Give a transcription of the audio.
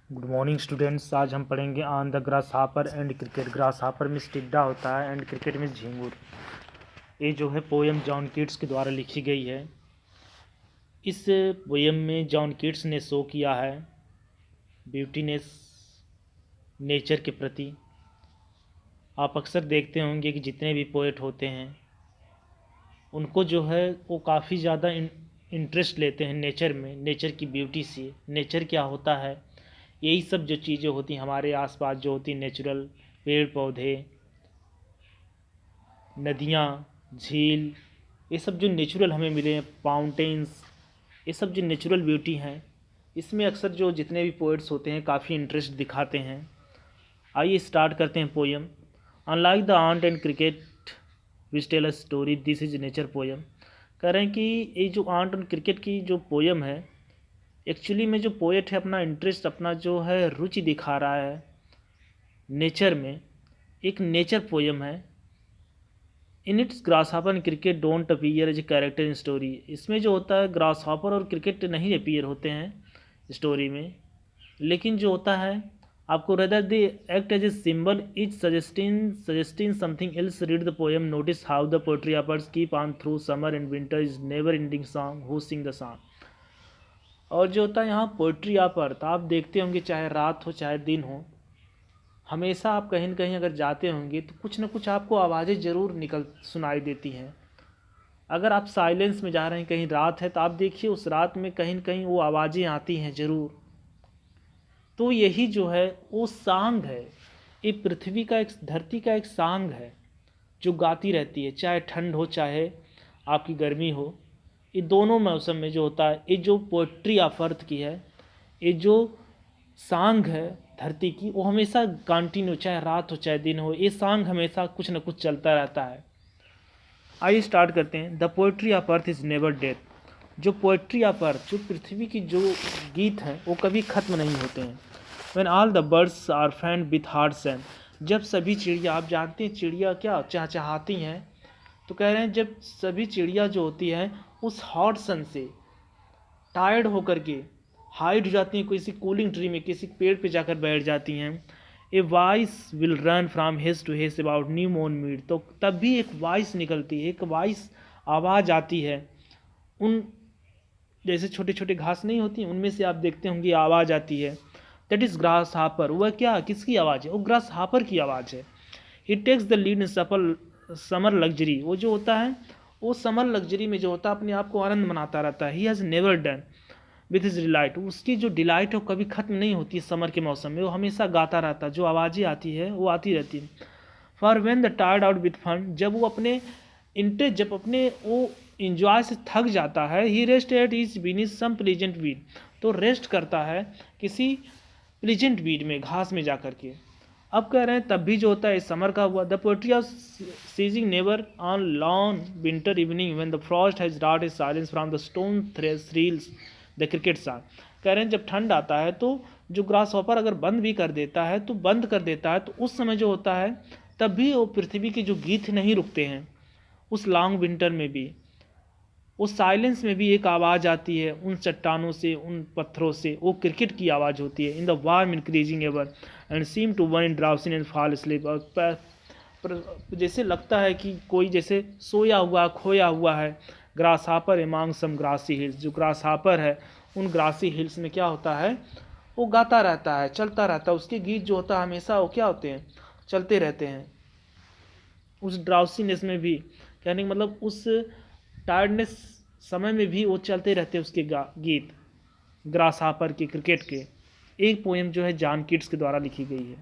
Good morning students. आज हम पढ़ेंगे on the grass hopper and cricket. Grass hopper में टिड्डा होता है एंड क्रिकेट में झींगुर। ये जो है पोएम जॉन कीट्स के द्वारा लिखी गई है। इस पोएम में जॉन कीट्स ने शो किया है ब्यूटीनेस नेचर के प्रति। आप अक्सर देखते होंगे कि जितने भी पोएट होते हैं उनको जो है वो काफ़ी ज़्यादा इंटरेस्ट लेते हैं नेचर में, नेचर की ब्यूटी से। नेचर क्या होता है, यही सब जो चीज़ें होती हैं हमारे आसपास जो होती हैं नेचुरल, पेड़ पौधे, नदियाँ, झील, ये सब जो नेचुरल हमें मिले हैं, माउंटेन्स, ये सब जो नेचुरल ब्यूटी हैं, इसमें अक्सर जो जितने भी पोएट्स होते हैं काफ़ी इंटरेस्ट दिखाते हैं। आइए स्टार्ट करते हैं poem. Unlike the ant and cricket which tell a story, this is nature poem. कह रहे हैं कि ये जो आंट और क्रिकेट की जो पोएम है, एक्चुअली में जो पोएट है अपना इंटरेस्ट, अपना जो है रुचि दिखा रहा है नेचर में। एक नेचर पोएम है। In its grasshopper and cricket don't appear as a character in story. इसमें जो होता है ग्रास हॉपर और क्रिकेट नहीं अपीयर होते हैं स्टोरी में, लेकिन जो होता है आपको rather they act as a symbol is suggesting something else. Read the poem, notice how the poetry of earth keep on through summer and winter is never ending song who sing the song. और जो होता है यहाँ poetry आप पढ़ता, आप देखते होंगे चाहे रात हो चाहे दिन हो, हमेशा आप कहीं न कहीं अगर जाते होंगे तो कुछ न कुछ आपको आवाज़ें ज़रूर निकल सुनाई देती हैं। अगर आप साइलेंस में जा रहे हैं, कहीं रात है, तो आप देखिए उस रात में कहीं न कहीं वो आवाज़ें आती हैं ज़रूर। तो यही जो है वो सांग है, ये पृथ्वी का एक, धरती का एक सांग है जो गाती रहती है, चाहे ठंड हो चाहे आपकी गर्मी हो। ये दोनों मौसम में जो होता है, ये जो पोइट्री ऑफ अर्थ की है, ये जो सांग है धरती की, वो हमेशा कंटिन्यू, चाहे रात हो चाहे दिन हो, ये सांग हमेशा कुछ न कुछ चलता रहता है। आइए स्टार्ट करते हैं। The poetry of earth is never dead. जो पोइट्री ऑफ अर्थ, जो पृथ्वी की जो गीत हैं वो कभी ख़त्म नहीं होते हैं। When all the birds are faint with hot sun, जब सभी चिड़िया, आप जानते हैं चिड़िया क्या चहचहाती हैं, तो कह रहे हैं जब सभी चिड़िया जो होती हैं उस हॉट सन से टायर्ड होकर के हाइड हो जाती हैं, किसी कूलिंग ट्री में, किसी पेड़ पे जाकर बैठ जाती हैं। A voice will run from hedge to hedge about new mown mead, तो तब भी एक वॉइस निकलती है, एक वॉइस आवाज़ आती है। उन जैसे छोटे छोटे घास नहीं होती उनमें से आप देखते होंगे आवाज़ आती है। That is grass hopper. वह क्या, किसकी आवाज़ है? वो ग्रास हापर की आवाज़ है। It takes the lead in summer luxury. वो जो होता है वो समर लग्जरी में जो होता है अपने आप को आनंद मनाता रहता है। He has never done with his delight. उसकी जो डिलाइट है वो कभी ख़त्म नहीं होती है। समर के मौसम में वो हमेशा गाता रहता है, जो आवाज़ें आती है वो आती रहती है। For when the tired out with fun, जब वो अपने इंटरेस्ट, जब अपने वो इंजॉय से थक जाता है, he rest at ease beneath some pleasant weed, तो रेस्ट करता है किसी प्लीजेंट वीड में, घास में जा कर के। अब कह रहे हैं तब भी जो होता है समर का हुआ। The poetry of ceasing never on lone winter evening when the frost has wrought is silence from the stone thrills the cricket song. कह रहे हैं जब ठंड आता है तो जो ग्रास हॉपर अगर बंद भी कर देता है तो बंद कर देता है, तो उस समय जो होता है तब भी वो पृथ्वी के जो गीत नहीं रुकते हैं। उस लॉन्ग विंटर में भी, उस साइलेंस में भी एक आवाज़ आती है उन चट्टानों से, उन पत्थरों से, वो क्रिकेट की आवाज़ होती है। In the warm increasing ever and seem to one in drowsing and fall sleep. और जैसे लगता है कि कोई जैसे सोया हुआ, खोया हुआ है। ग्रास हापर एमॉन्ग सम ग्रासी हिल्स, जो ग्रास हापर है उन ग्रासी हिल्स में क्या होता है, वो गाता रहता है, चलता रहता है। उसके गीत जो होता है हमेशा वो क्या होते हैं, चलते रहते हैं। उस ड्राउसीनेस में भी, कहने का मतलब उस टायर्डनेस समय में भी वो चलते रहते हैं उसके गीत, ग्रास हापर के, क्रिकेट के। एक पोएम जो है जॉन कीट्स के द्वारा लिखी गई है।